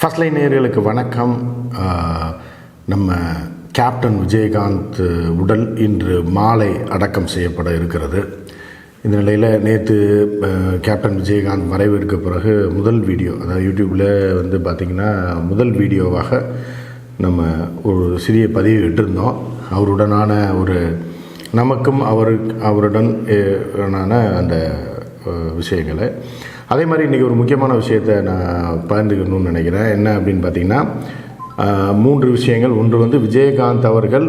First line நேயர்களுக்கு வணக்கம். நம்ம கேப்டன் விஜயகாந்த் உடல் இன்று மாலை அடக்கம் செய்யப்பட இருக்கிறது. இந்த நிலையில் நேற்று கேப்டன் விஜயகாந்த் மறைவிற்கு பிறகு முதல் வீடியோ, அதாவது யூடியூப்பில் பார்த்திங்கன்னா முதல் வீடியோவாக நம்ம ஒரு சிறிய பதிவு இட்டிருந்தோம். அவருடனான ஒரு நமக்கும் அவருடன் அந்த விஷயங்களை. அதே மாதிரி இன்றைக்கி ஒரு முக்கியமான விஷயத்தை நான் பகிர்ந்துக்கணும்னு நினைக்கிறேன். என்ன அப்படின்னு பார்த்திங்கன்னா, 3 விஷயங்கள். ஒன்று விஜயகாந்த் அவர்கள்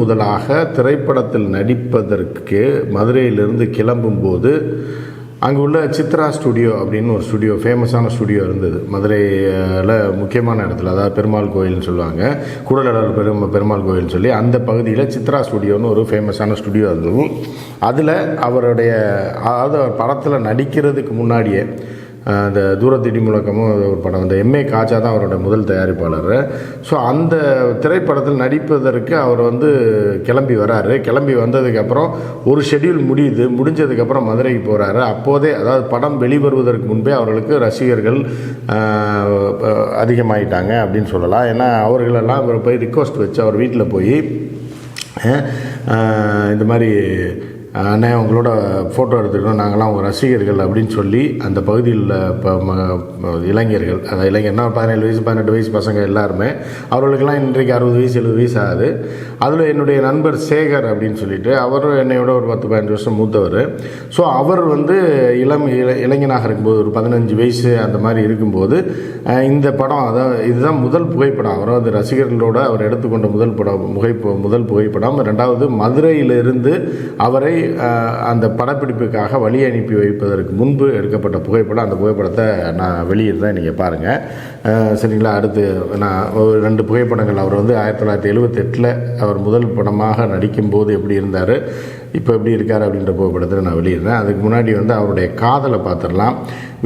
முதலாக திரைப்படத்தில் நடிப்பதற்கு மதுரையிலிருந்து கிளம்பும்போது அங்கே உள்ள சித்ரா ஸ்டுடியோ அப்படின்னு ஒரு ஸ்டுடியோ, ஃபேமஸான ஸ்டுடியோ இருந்தது மதுரையில், முக்கியமான இடத்துல, அதாவது பெருமாள் கோயில்னு சொல்லுவாங்க, கூடலூர் பெருமாள் கோயில்னு சொல்லி அந்த பகுதியில் சித்ரா ஸ்டுடியோன்னு ஒரு ஃபேமஸான ஸ்டுடியோ இருந்தது. அதில் அவருடைய, அதாவது படத்தில் நடிக்கிறதுக்கு முன்னாடியே அந்த தூரத்திடி முழக்கமும் ஒரு படம், அந்த எம்ஏ காஜா தான் அவரோட முதல் தயாரிப்பாளர். ஸோ அந்த திரைப்படத்தில் நடிப்பதற்கு அவர் கிளம்பி வராரு. கிளம்பி வந்ததுக்கப்புறம் ஒரு ஷெட்யூல் முடிஞ்சதுக்கப்புறம் மதுரைக்கு போகிறாரு. அப்போதே, அதாவது படம் வெளிவருவதற்கு முன்பே அவர்களுக்கு ரசிகர்கள் அதிகமாகிட்டாங்க அப்படின்னு சொல்லலாம். ஏன்னா அவர்களெல்லாம் இவர் போய் ரிக்வஸ்ட் வச்சு அவர் வீட்டில் போய் இந்த மாதிரி, அண்ணே உங்களோட ஃபோட்டோ எடுத்துக்கணும், நாங்களாம் உங்கள் ரசிகர்கள் அப்படின்னு சொல்லி அந்த பகுதியில் இப்போ இளைஞர்கள், அதாவது இளைஞர்னா 17 வயசு 18 வயசு பசங்க எல்லாருமே, அவர்களுக்கெல்லாம் இன்றைக்கு 60 வயசு 70 வயசு ஆகுது. அதில் என்னுடைய நண்பர் சேகர் அப்படின்னு சொல்லிட்டு, அவர் என்னையோட ஒரு 10-15 வருஷம் மூத்தவர். ஸோ அவர் இளைஞனாக இருக்கும்போது, ஒரு 15 வயசு அந்த மாதிரி இருக்கும்போது இந்த படம், அதாவது இதுதான் முதல் புகைப்படம், அவர் ரசிகர்களோடு அவர் எடுத்துக்கொண்ட முதல் புகைப்படம். 2வது, மதுரையிலிருந்து அவரை அந்த படப்பிடிப்புக்காக வழி அனுப்பி வைப்பதற்கு முன்பு எடுக்கப்பட்ட புகைப்படம். அந்த புகைப்படத்தை நான் வெளியிடுறேன், நீங்கள் பாருங்கள், சரிங்களா? அடுத்து நான் 2 புகைப்படங்கள். அவர் 1978 அவர் முதல் படமாக நடிக்கும்போது எப்படி இருந்தார், இப்போ எப்படி இருக்கார் அப்படின்ற புகைப்படத்தில் நான் வெளியிடுறேன். அதுக்கு முன்னாடி அவருடைய காதலை பார்த்துடலாம்.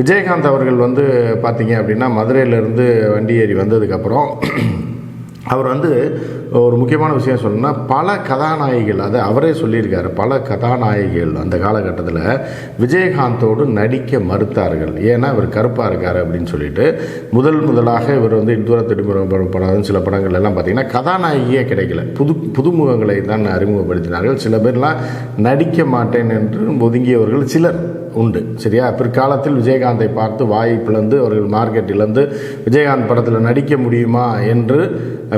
விஜயகாந்த் அவர்கள் பார்த்தீங்க அப்படின்னா, மதுரையிலேருந்து வண்டி ஏறி வந்ததுக்கப்புறம் அவர் ஒரு முக்கியமான விஷயம் சொல்லணும்னா, பல கதாநாயகிகள், அதை அவரே சொல்லியிருக்காரு, பல கதாநாயகிகள் அந்த காலகட்டத்தில் விஜயகாந்தோடு நடிக்க மறுத்தார்கள். ஏன்னா இவர் கருப்பாக இருக்கார் அப்படின்னு சொல்லிட்டு. முதலாக இவர் தூரத்திடி படம், சில படங்கள் எல்லாம் பார்த்திங்கன்னா கதாநாயகியே கிடைக்கல, புதுமுகங்களை தான் அறிமுகப்படுத்தினார்கள். சில பேர்லாம் நடிக்க மாட்டேன் என்று ஒதுங்கியவர்கள் சிலர் உண்டு, சரியா? பிற்காலத்தில் விஜயகாந்தை பார்த்து வாயை பிளந்து அவர்கள் மார்க்கெட்டிலேருந்து விஜயகாந்த் படத்தில் நடிக்க முடியுமா என்று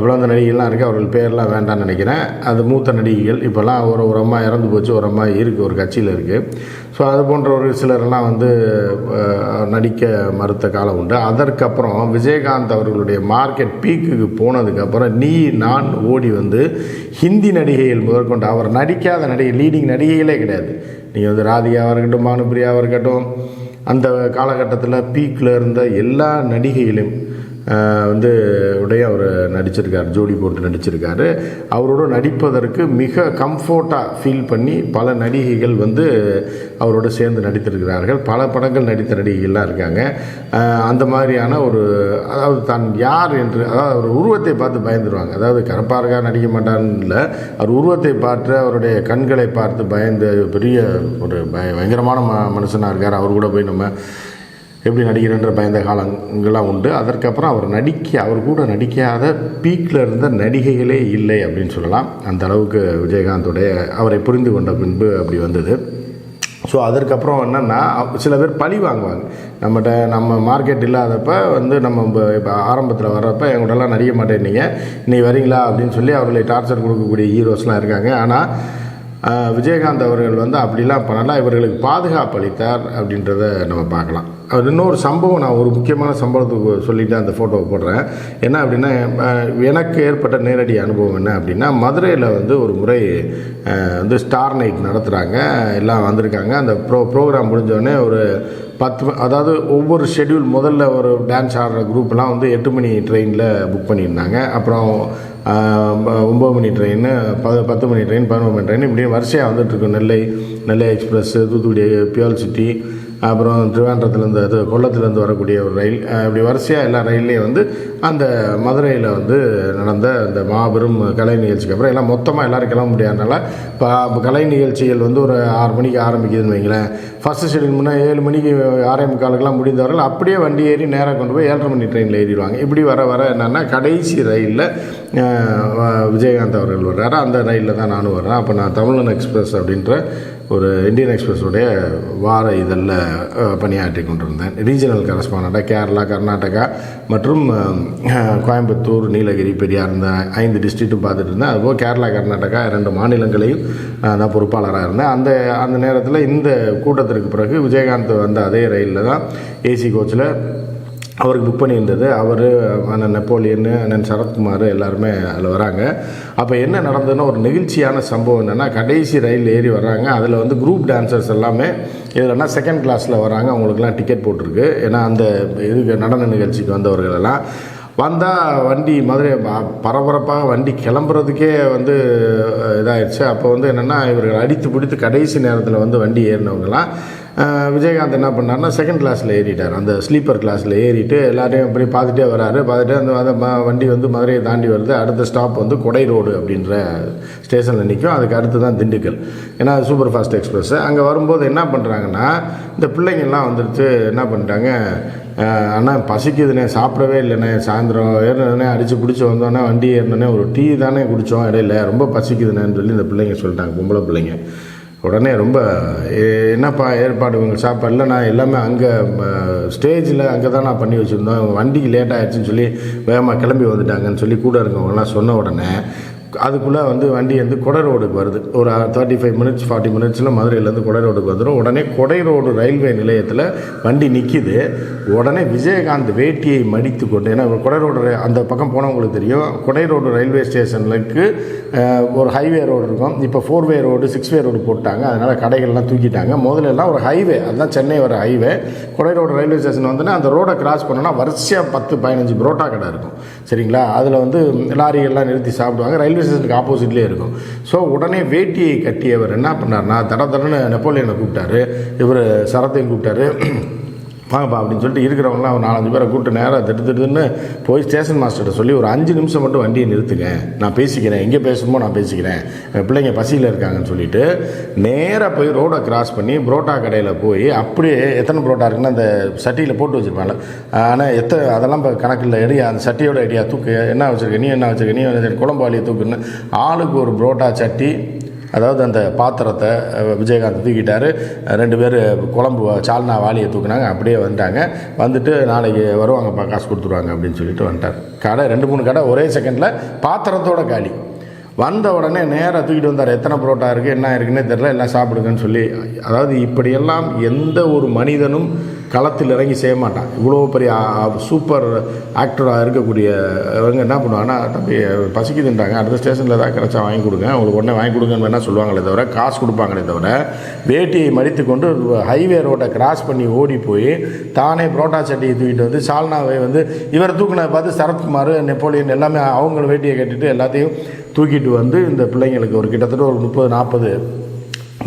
பிளந்த நடிகைகள்லாம் இருக்குது. அவர்கள் பேரெலாம் வேண்டாம்னு நினைக்கிறேன். அது மூத்த நடிகைகள். இப்போல்லாம் ஒரு அம்மா இறந்து போச்சு, ஒரு அம்மா இருக்குது, ஒரு கட்சியில் இருக்குது. ஸோ அது போன்ற ஒரு சிலரெல்லாம் நடிக்க மறுத்த காலம் உண்டு. அதற்கப்புறம் விஜயகாந்த் அவர்களுடைய மார்க்கெட் பீக்குக்கு போனதுக்கப்புறம் நான் ஓடி ஹிந்தி நடிகைகள் முதற்கொண்டு, அவர் நடிக்காத லீடிங் நடிகைகளே கிடையாது. நீங்கள் ராதிகாவாக இருக்கட்டும், பானுப்பிரியாவாக இருக்கட்டும், அந்த காலகட்டத்தில் பீக்கில் இருந்த எல்லா நடிகைகளையும் அவர் நடிச்சிருக்கார், ஜோடி போட்டு நடிச்சிருக்காரு. அவரோட நடிப்பதற்கு மிக கம்ஃபர்ட்டாக ஃபீல் பண்ணி பல நடிகைகள் அவரோட சேர்ந்து நடித்திருக்கிறார்கள். பல படங்கள் நடித்த நடிகைகள்லாம் இருக்காங்க. அந்த மாதிரியான ஒரு, அதாவது தான் யார் என்று, அதாவது அவர் உருவத்தை பார்த்து பயந்துருவாங்க. அதாவது கருப்பாக நடிக்க மாட்டார்னு இல்லை, அவர் உருவத்தை பார்த்து, அவருடைய கண்களை பார்த்து பயந்து, பெரிய ஒரு பயங்கரமான மனுஷனாக இருக்கார். அவர் கூட போய் நம்ம எப்படி நடிக்கிறன்ற பயந்த காலங்கள்லாம் உண்டு. அதற்கப்புறம் அவர் கூட நடிக்காத பீக்கில் இருந்த நடிகைகளே இல்லை அப்படின்னு சொல்லலாம். அந்த அளவுக்கு விஜயகாந்தோடைய அவரை புரிந்து கொண்ட பின்பு அப்படி வந்தது. ஸோ அதற்கப்புறம் என்னென்னா, சில பேர் பழி வாங்குவாங்க. நம்ம மார்க்கெட் இல்லாதப்போ நம்ம இப்போ ஆரம்பத்தில் வர்றப்போ எங்கூடலாம் நடிக்க மாட்டேன்னீங்க, இன்னைக்கு வரீங்களா அப்படின்னு சொல்லி அவர்களை டார்ச்சர் கொடுக்கக்கூடிய ஹீரோஸ்லாம் இருக்காங்க. ஆனால் விஜயகாந்த் அவர்கள் அப்படிலாம் பண்ணலாம், இவர்களுக்கு பாதுகாப்பு அளித்தார் அப்படின்றத நம்ம பார்க்கலாம். இன்னொரு சம்பவம், நான் ஒரு முக்கியமான சம்பவத்துக்கு சொல்லிவிட்டு அந்த ஃபோட்டோவை போடுறேன். என்ன அப்படின்னா, எனக்கு ஏற்பட்ட நேரடி அனுபவம் என்ன அப்படின்னா, மதுரையில் ஒரு முறை ஸ்டார் நைட் நடத்துகிறாங்க, எல்லாம் வந்திருக்காங்க. அந்த ப்ரோக்ராம் முடிஞ்சோடனே ஒரு 10, அதாவது ஒவ்வொரு ஷெட்யூல், முதல்ல ஒரு டான்ஸ் ஆடுற குரூப்லாம் 8 மணி ட்ரெயினில் புக் பண்ணியிருந்தாங்க. அப்புறம் 9 மணி ட்ரெயின், 10 மணி ட்ரெயின், 11 மணி ட்ரெயின், இப்படி வரிசையாக வந்துட்டுருக்கு. நெல்லை எக்ஸ்பிரஸ், தூத்துக்குடி பியூர் சிட்டி, அப்புறம் திருவேண்டரத்துலேருந்து அது கொல்லத்துலேருந்து வரக்கூடிய ஒரு ரயில், இப்படி வரிசையாக எல்லா ரயில்லையும் வந்து அந்த மதுரையில் வந்து நடந்த அந்த மாபெரும் கலை நிகழ்ச்சிக்கு அப்புறம் எல்லாம் மொத்தமாக எல்லோரும் கிளம்ப முடியாதனால இப்போ கலை நிகழ்ச்சிகள் வந்து ஒரு 6 மணிக்கு ஆரம்பிக்குதுன்னு வைங்களேன். ஃபஸ்ட்டு ஷெடியூல் முன்னே 7 மணிக்கு 6:45 முடிந்தவர்கள் அப்படியே வண்டி ஏறி நேராக கொண்டு போய் 7:30 மணி ட்ரெயினில் ஏறிடுவாங்க. இப்படி வர வர என்னென்னா கடைசி ரயிலில் விஜயகாந்த் அவர்கள் வர்றாரு. அந்த ரயிலில் தான் நானும் வர்றேன். அப்போ நான் தமிழன் எக்ஸ்பிரஸ் அப்படின்ற ஒரு இந்தியன் எக்ஸ்பிரஸுடைய வார இதழில் பணியாற்றி கொண்டிருந்தேன். ரீஜனல் கரஸ்பாண்டாக கேரளா, கர்நாடகா மற்றும் கோயம்புத்தூர், நீலகிரி, பெரியார் இந்த 5 டிஸ்ட்ரிக்ட்டும் பார்த்துட்டு இருந்தேன். அதுபோல் கேரளா, கர்நாடகா 2 மாநிலங்களையும் நான் பொறுப்பாளராக இருந்தேன். அந்த நேரத்தில் இந்த கூட்டத்திற்கு பிறகு விஜயகாந்த் வந்த அதே ரயிலில் தான் ஏசி கோச்சில் அவருக்கு புக் பண்ணியிருந்தது. அவர் அண்ணன் நெப்போலியன், அண்ணன் சரத்குமார் எல்லாருமே அதில் வராங்க. அப்போ என்ன நடந்ததுன்னா ஒரு நெகிழ்ச்சியான சம்பவம் என்னென்னா கடைசி ரயில் ஏறி வர்றாங்க. அதில் வந்து குரூப் டான்சர்ஸ் எல்லாமே இதில்னா செகண்ட் கிளாஸில் வராங்க. அவங்களுக்குலாம் டிக்கெட் போட்டிருக்கு. ஏன்னா அந்த இதுக்கு நடன நிகழ்ச்சிக்கு வந்தவர்கள் எல்லாம் வந்தால் வண்டி மதுரை பரபரப்பாக வண்டி கிளம்புறதுக்கே வந்து இதாகிடுச்சு. அப்போ வந்து என்னென்னா இவர்கள் அடித்து பிடித்து கடைசி நேரத்தில் வந்து வண்டி ஏறினவங்கலாம் விஜயகாந்த் என்ன பண்ணார்னா செகண்ட் கிளாஸில் ஏறிட்டார். அந்த ஸ்லீப்பர் கிளாஸில் ஏறிட்டு எல்லாரையும் அப்படி பார்த்துட்டே வராரு. பார்த்துட்டு அந்த வண்டி வந்து மதுரையை தாண்டி வருது. அடுத்த ஸ்டாப் வந்து கொடை ரோடு அப்படின்ற ஸ்டேஷனில் நிற்கும். அதுக்கு அடுத்து தான் திண்டுக்கல். ஏன்னா சூப்பர் ஃபாஸ்ட் எக்ஸ்பிரஸ். அங்கே வரும்போது என்ன பண்ணுறாங்கன்னா இந்த பிள்ளைங்கள்லாம் வந்துடுச்சு. என்ன பண்ணிட்டாங்க, அண்ணா பசிக்குதுண்ணே, சாப்பிடவே இல்லைண்ணே, சாயந்தரம் ஏறினே அடித்து பிடிச்சி வந்தோடனே வண்டி ஏறினோடனே ஒரு டீ தானே குடித்தோம், இடையில ரொம்ப பசிக்குதுண்ணேன்னு சொல்லி இந்த பிள்ளைங்க சொல்லிட்டாங்க, பொம்பளை பிள்ளைங்க. உடனே ரொம்ப என்னப்பா ஏற்பாடு உங்கள் சாப்பாடு இல்லை, நான் எல்லாமே அங்கே ஸ்டேஜில் அங்கே தான் நான் பண்ணி வச்சுருந்தோம், வண்டிக்கு லேட் ஆகிடுச்சின்னு சொல்லி வேகமாக கிளம்பி வந்துட்டாங்கன்னு சொல்லி கூட இருக்கவங்கலாம் சொன்ன உடனே அதுக்குள்ளே வந்து வண்டி வந்து கொடை ரோடுக்கு வருது. ஒரு 35 மினிட்ஸ் 40 மினிட்ஸில் மதுரையிலேருந்து கொடை ரோடுக்கு வந்துடும். உடனே கொடை ரோடு ரயில்வே நிலையத்தில் வண்டி நிற்கிது. உடனே விஜயகாந்த் வேட்டியை மடித்து கொண்டு, ஏன்னா கொடை ரோடு அந்த பக்கம் போனவங்களுக்கு தெரியும், கொடை ரோடு ரயில்வே ஸ்டேஷனுக்கு ஒரு ஹைவே ரோடு இருக்கும். இப்போ 4-வே ரோடு 6-வே ரோடு போட்டாங்க. அதனால் கடைகள்லாம் தூக்கிட்டாங்க. முதல்ல எல்லாம் ஒரு ஹைவே, அதுதான் சென்னை வர ஹைவே. கொடை ரோடு ரயில்வே ஸ்டேஷன் வந்தோன்னா அந்த ரோடை கிராஸ் பண்ணோன்னா வரிசையாக 10-15 புரோட்டா கடை இருக்கும். சரிங்களா? அதில் வந்து லாரியெல்லாம் நிறுத்தி சாப்பிடுவாங்க. ரயில்வே ஸ்டேஷனுக்கு ஆப்போசிட்லேயே இருக்கும். ஸோ உடனே வேட்டியை கட்டியவர் என்ன பண்ணார்னா தடன்னு நெப்போலியனை கூப்பிட்டாரு. இவர் சரத்தையும் கூப்பிட்டாரு. வாங்கப்பா அப்படின்னு சொல்லிட்டு இருக்கிறவங்களாம் ஒரு 4-5 பேரை கூப்பிட்டு நேராக திட்டுன்னு போய் ஸ்டேஷன் மாஸ்டர்கிட்ட சொல்லி ஒரு 5 நிமிஷம் மட்டும் வண்டியை நிறுத்துங்க, நான் பேசிக்கிறேன், எங்கே பேசணுமோ நான் பேசிக்கிறேன், பிள்ளைங்க பசியில் இருக்காங்கன்னு சொல்லிட்டு நேராக போய் ரோடை கிராஸ் பண்ணி புரோட்டா கடையில் போய் அப்படியே எத்தனை புரோட்டா இருக்குன்னா அந்த சட்டியில் போட்டு வச்சுருப்பாங்க. ஆனால் அதெல்லாம் இப்போ கணக்கில் எடியா அந்த சட்டியோட ஐடியா தூக்கு, என்ன வச்சுருக்க நீ, என்ன வச்சுருக்க நீ, குழம்பு வாளியை தூக்குன்னு ஆளுக்கு ஒரு புரோட்டா சட்டி, அதாவது அந்த பாத்திரத்தை விஜயகாந்த் தூக்கிட்டார். 2 பேர் குழம்பு சால்னா வாளியை தூக்குனாங்க. அப்படியே வந்துட்டாங்க. வந்துட்டு நாளைக்கு வருவாங்கப்பா, காசு கொடுத்துருவாங்க அப்படின்னு சொல்லிட்டு வந்துட்டார். கடை 2-3 கடை ஒரே செகண்டில் பாத்திரத்தோட காலி. வந்த உடனே நேராக தூக்கிட்டு வந்தார். எத்தனை புரோட்டா இருக்குது, என்ன இருக்குன்னே தெரில, எல்லாம் சாப்பிடுங்கன்னு சொல்லி. அதாவது இப்படியெல்லாம் எந்த ஒரு மனிதனும் களத்தில் இறங்கி செய்ய மாட்டான். இவ்வளோ பெரிய சூப்பர் ஆக்டராக இருக்கக்கூடியவங்க என்ன பண்ணுவாங்கன்னா, தம்பி பசிக்குதுன்றாங்க, அடுத்த ஸ்டேஷனில் ஏதாவது கிடச்சா வாங்கி கொடுங்க, உங்களுக்கு உடனே வாங்கி கொடுங்கன்னு வேணால் சொல்லுவாங்களே தவிர, காசு கொடுப்பாங்களே தவிர, வேட்டியை மடித்து கொண்டு ஹைவே ரோட்டை கிராஸ் பண்ணி ஓடி போய் தானே புரோட்டா சட்டியை தூக்கிட்டு வந்து சால்னாவை வந்து இவர் தூக்கினதை பார்த்து சரத்குமார், நெப்போலியன் எல்லாமே அவங்கள வேட்டியை கட்டிட்டு எல்லாத்தையும் தூக்கிட்டு வந்து இந்த பிள்ளைங்களுக்கு ஒரு கிட்டத்தட்ட ஒரு 30-40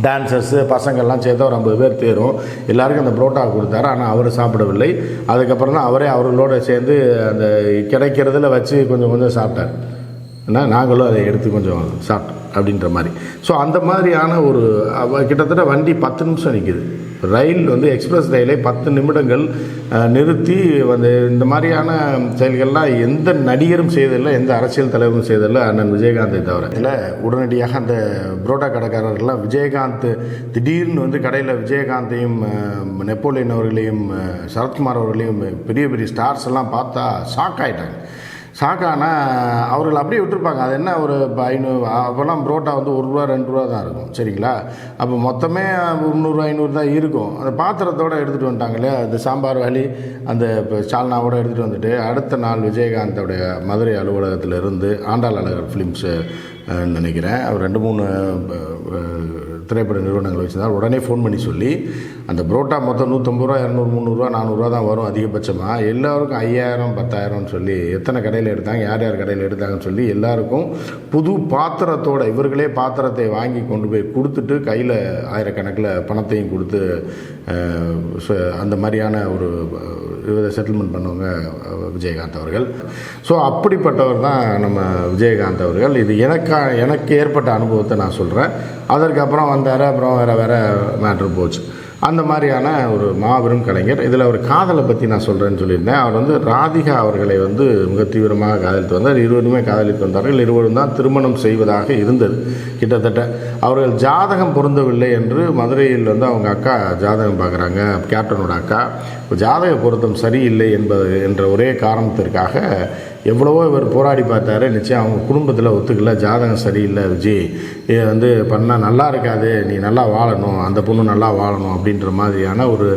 டான்சர்ஸு பசங்கள்லாம் சேர்த்து ஒரு 50 பேர் தேரும். எல்லாருக்கும் அந்த புரோட்டா கொடுத்தாரு. ஆனால் அவர் சாப்பிடவில்லை. அதுக்கப்புறம் தான் அவரே அவர்களோட சேர்ந்து அந்த கிடைக்கிறதுல வச்சு கொஞ்சம் கொஞ்சம் சாப்பிட்டார். ஏன்னா நாங்களும் அதை எடுத்து கொஞ்சம் சாப்பிட்டோம் அப்படின்ற மாதிரி. ஸோ அந்த மாதிரியான ஒரு கிட்டத்தட்ட வண்டி 10 நிமிஷம் நிற்கிது. ரயில் வந்து எக்ஸ்பிரஸ் ரயிலை 10 நிமிடங்கள் நிறுத்தி வந்து இந்த மாதிரியான செயல்கள்லாம் எந்த நடிகரும் செய்ததில்லை, எந்த அரசியல் தலைவரும் செய்ததில்லை, அண்ணன் விஜயகாந்தை தவிர. இதில் உடனடியாக அந்த புரோட்டா கடைக்காரர்கள்லாம் விஜயகாந்த் திடீர்னு வந்து கடையில் விஜயகாந்தையும் நெப்போலியன் அவர்களையும் சரத்குமார் அவர்களையும் பெரிய பெரிய ஸ்டார்ஸ் எல்லாம் பார்த்தா ஷாக் ஆகிட்டாங்க. ஷாக்கானா அவர்கள் அப்படியே விட்டுருப்பாங்க. அது என்ன ஒரு 500 அப்போல்லாம் புரோட்டா வந்து ₹1-2 தான் இருக்கும். சரிங்களா? அப்போ மொத்தமே 300-500 தான் இருக்கும். அந்த பாத்திரத்தோடு எடுத்துகிட்டு வந்துட்டாங்க இல்லையா, அந்த சாம்பார் வலி அந்த சால்னாவோடு எடுத்துகிட்டு வந்துட்டு அடுத்த நாள் விஜயகாந்தோடைய மதுரை அலுவலகத்தில் இருந்து ஆண்டாள் அழகர் ஃபிலிம்ஸு நினைக்கிறேன். அவர் 2-3 திரைப்பட நிறுவனங்கள் வச்சுருந்தார். உடனே ஃபோன் பண்ணி சொல்லி அந்த புரோட்டா மொத்தம் 150 ரூபா, 200, 300 400 தான் வரும் அதிகபட்சமாக. எல்லாருக்கும் 5000, 10,000 சொல்லி எத்தனை கடையில் எடுத்தாங்க, யார் யார் கடையில் எடுத்தாங்கன்னு சொல்லி எல்லாருக்கும் புது பாத்திரத்தோடு இவர்களே பாத்திரத்தை வாங்கி கொண்டு போய் கொடுத்துட்டு கையில் ஆயிரக்கணக்கில் பணத்தையும் கொடுத்து அந்த மாதிரியான ஒரு இதை செட்டில்மெண்ட் பண்ணவங்க விஜயகாந்த் அவர்கள். ஸோ அப்படிப்பட்டவர் தான் நம்ம விஜயகாந்த் அவர்கள். இது எனக்கு ஏற்பட்ட அனுபவத்தை நான் சொல்கிறேன். அதற்கப்புறம் வந்தார். அப்புறம் வேறு மேட்ரு போச்சு. அந்த மாதிரியான ஒரு மாபெரும் கலைஞர். இதில் ஒரு காதலை பற்றி நான் சொல்கிறேன்னு சொல்லியிருந்தேன். அவர் ராதிகா அவர்களை மிக தீவிரமாக காதலித்து வந்தார். இருவருமே காதலித்து வந்தார்கள். இருவரும் தான் திருமணம் செய்வதாக இருந்தது. கிட்டத்தட்ட அவர்கள் ஜாதகம் பொருந்தவில்லை என்று மதுரையில் அவங்க அக்கா ஜாதகம் பார்க்குறாங்க. கேப்டனோட அக்கா ஜாதக பொருத்தம் சரியில்லை என்ற ஒரே காரணத்திற்காக எவ்வளவோ இவர் போராடி பார்த்தாரு. நிச்சயம் அவங்க குடும்பத்தில் ஒத்துக்கல. ஜாதகம் சரியில்லை விஜய், இது பண்ணால் நல்லா இருக்காது, நீ நல்லா வாழணும், அந்த பொண்ணு நல்லா வாழணும் அப்படின்ற மாதிரியான ஒரு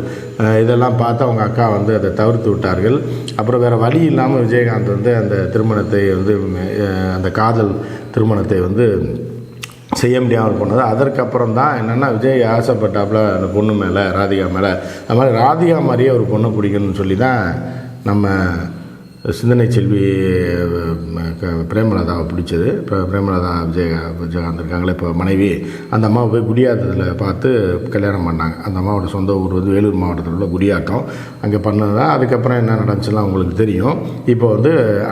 இதெல்லாம் பார்த்து அவங்க அக்கா அதை தவிர்த்து விட்டார்கள். அப்புறம் வேறு வழி இல்லாமல் விஜயகாந்த் அந்த திருமணத்தை அந்த காதல் திருமணத்தை செய்ய முடியாமல் போனது. அதற்கப்புறம் தான் என்னென்னா விஜய் ஆசைப்பட்டாப்புல அந்த பொண்ணு மேலே, ராதிகா மேலே, அது மாதிரி ராதிகா மாதிரியே ஒரு பொண்ணை பிடிக்கணும்னு சொல்லி தான் நம்ம சிந்தனை செல்வி பிரேமலதாவை பிடிச்சது. இப்போ பிரேமலதா விஜயகாந்த் இருக்காங்களே இப்போ மனைவி, அந்த அம்மாவை போய் குடியாத்தத்தில் பார்த்து கல்யாணம் பண்ணாங்க. அந்த அம்மாவோட சொந்த ஊர் வேலூர் மாவட்டத்தில் உள்ள குடியாட்டம். அங்கே பண்ணது தான். அதுக்கப்புறம் என்ன நடந்துச்சுலாம் உங்களுக்கு தெரியும். இப்போ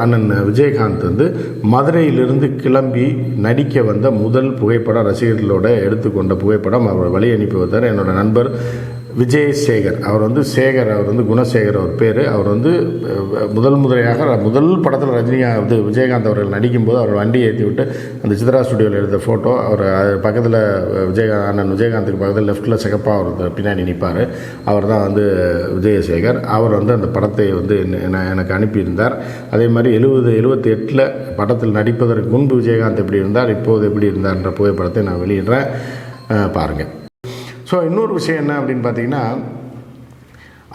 அண்ணன் விஜயகாந்த் மதுரையிலிருந்து கிளம்பி நடிக்க வந்த முதல் புகைப்படம், ரசிகர்களோட எடுத்துக்கொண்ட புகைப்படம் அவர் வழி அனுப்பி வந்தார் என்னோடய நண்பர் விஜய் சேகர். அவர் சேகர், அவர் குணசேகர் அவர் பேர். அவர் முதல் படத்தில் விஜயகாந்த் அவர்கள் நடிக்கும்போது அவர் வண்டி ஏற்றி விட்டு அந்த சித்ரா ஸ்டுடியோவில் எடுத்த ஃபோட்டோ. அவர் பக்கத்தில் அண்ணன் விஜயகாந்துக்கு பக்கத்தில் லெஃப்ட்டில் சிகப்பாக அவர் பின்னாடி நிற்பார். அவர் தான் விஜயசேகர். அவர் அந்த படத்தை எனக்கு அனுப்பியிருந்தார். அதே மாதிரி 78 படத்தில் நடிப்பதற்கு முன்பு விஜயகாந்த் எப்படி இருந்தார், இப்போது எப்படி இருந்தார்ன்ற புகைப்படத்தை நான் வெளியிடுறேன், பாருங்கள். ஸோ இன்னொரு விஷயம் என்ன அப்படின்னு பார்த்தீங்கன்னா,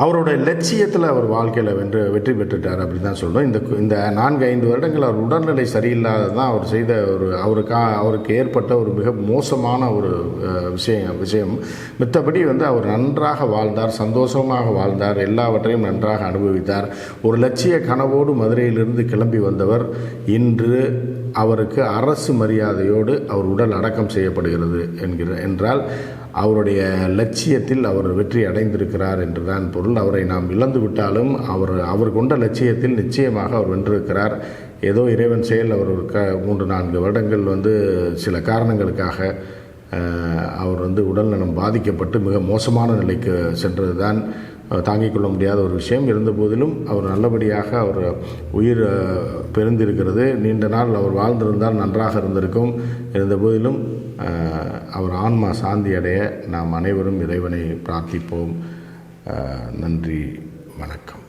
அவருடைய லட்சியத்தில் அவர் வாழ்க்கையில் வெற்றி பெற்றுட்டார் அப்படி தான் சொல்கிறோம். இந்த 4-5 வருடங்கள் அவர் உடல்நிலை சரியில்லாத தான் அவர் செய்த அவருக்கு ஏற்பட்ட ஒரு மிக மோசமான ஒரு விஷயம். மித்தபடி அவர் நன்றாக வாழ்ந்தார், சந்தோஷமாக வாழ்ந்தார், எல்லாவற்றையும் நன்றாக அனுபவித்தார். ஒரு லட்சிய கனவோடு மதுரையிலிருந்து கிளம்பி வந்தவர் இன்று அவருக்கு அரசு மரியாதையோடு அவர் உடல் அடக்கம் செய்யப்படுகிறது என்றால் அவருடைய லட்சியத்தில் அவர் வெற்றி அடைந்திருக்கிறார் என்றுதான் பொருள். அவரை நாம் இழந்து விட்டாலும் அவர் கொண்ட லட்சியத்தில் நிச்சயமாக அவர் வென்றிருக்கிறார். ஏதோ இறைவன் செயல். அவர் 3-4 வருடங்கள் சில காரணங்களுக்காக அவர் உடல்நலம் பாதிக்கப்பட்டு மிக மோசமான நிலைக்கு சென்றது தான் தாங்கிக் கொள்ள முடியாத ஒரு விஷயம். இருந்த போதிலும் அவர் நல்லபடியாக அவர் உயிர் பெருந்திருக்கிறது. நீண்ட நாள் அவர் வாழ்ந்திருந்தால் நன்றாக இருந்திருக்கும். இருந்த போதிலும் அவர் ஆன்மா சாந்தி அடைய நாம் அனைவரும் இறைவனை பிரார்த்திப்போம். நன்றி, வணக்கம்.